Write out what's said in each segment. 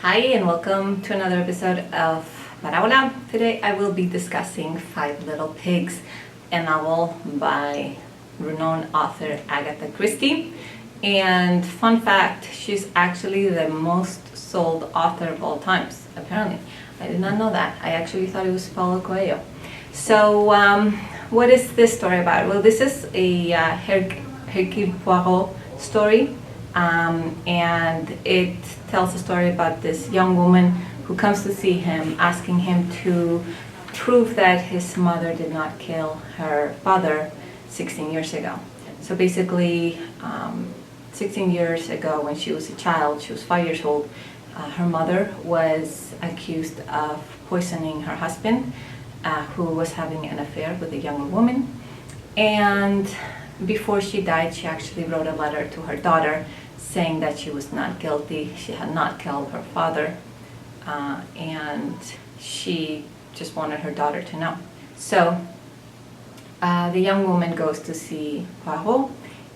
Hi and welcome to another episode of Parabola. Today I will be discussing Five Little Pigs, a novel by renowned author Agatha Christie. And fun fact, she's actually the most sold author of all times, apparently. I did not know that. I actually thought it was Paulo Coelho. So what is this story about? Well, this is a Hercule Poirot story. And it tells a story about this young woman who comes to see him, asking him to prove that his mother did not kill her father 16 years ago. So basically, 16 years ago when she was a child, she was 5 years old, her mother was accused of poisoning her husband, who was having an affair with a younger woman. And before she died, she actually wrote a letter to her daughter saying that she was not guilty, she had not killed her father, and she just wanted her daughter to know. So the young woman goes to see Poirot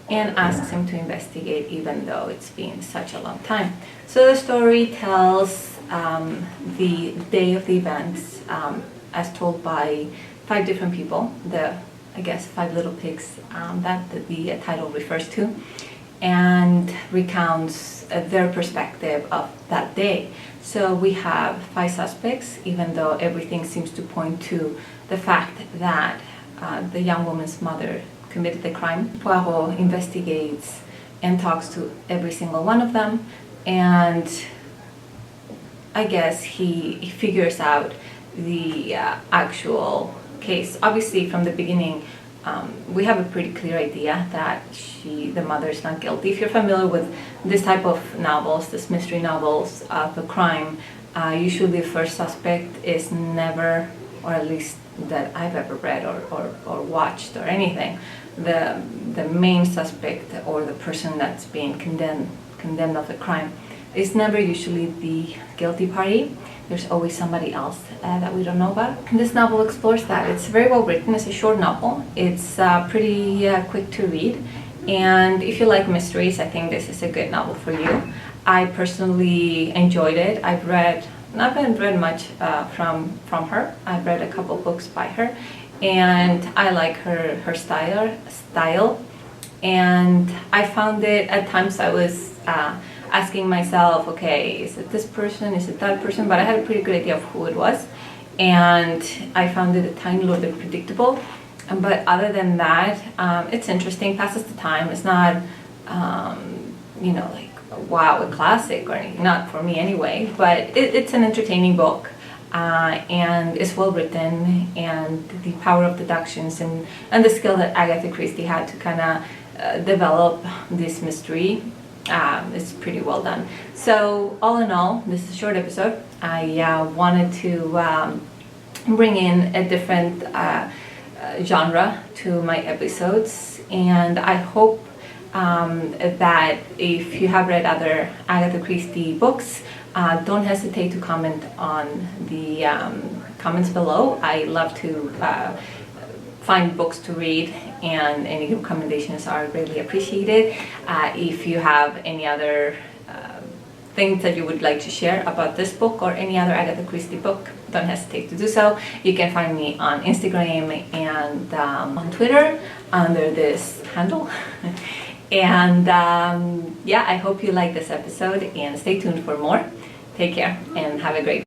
and asks him to investigate, even though it's been such a long time. So the story tells the day of the events as told by five different people, I guess Five Little Pigs that the title refers to, and recounts their perspective of that day. So we have five suspects, even though everything seems to point to the fact that the young woman's mother committed the crime. Poirot investigates and talks to every single one of them, and I guess he figures out the actual case. Obviously, from the beginning, we have a pretty clear idea that the mother is not guilty. If you're familiar with this type of novels, this mystery novels of a crime, usually the first suspect is never, or at least that I've ever read or watched or anything, the main suspect or the person that's being condemned of the crime is never usually the guilty party. There's always somebody else that we don't know about. This novel explores that. It's very well written. It's a short novel. It's pretty quick to read. And if you like mysteries, I think this is a good novel for you. I personally enjoyed it. I haven't read much from her. I've read a couple books by her. And I like her style. And I found it, at times I was asking myself, okay, is it this person, is it that person? But I had a pretty good idea of who it was, and I found it a tiny little bit predictable. But other than that, it's interesting, passes the time. It's not, like, wow, a classic or anything, not for me anyway, but it's an entertaining book, and it's well written, and the power of deductions and the skill that Agatha Christie had to kind of develop this mystery. It's pretty well done. So all in all, this is a short episode. I wanted to bring in a different genre to my episodes, and I hope that if you have read other Agatha Christie books, don't hesitate to comment on the comments below. I love to find books to read, and any recommendations are greatly appreciated. If you have any other things that you would like to share about this book or any other Agatha Christie book, don't hesitate to do so. You can find me on Instagram and on Twitter under this handle. And yeah, I hope you like this episode and stay tuned for more. Take care and have a great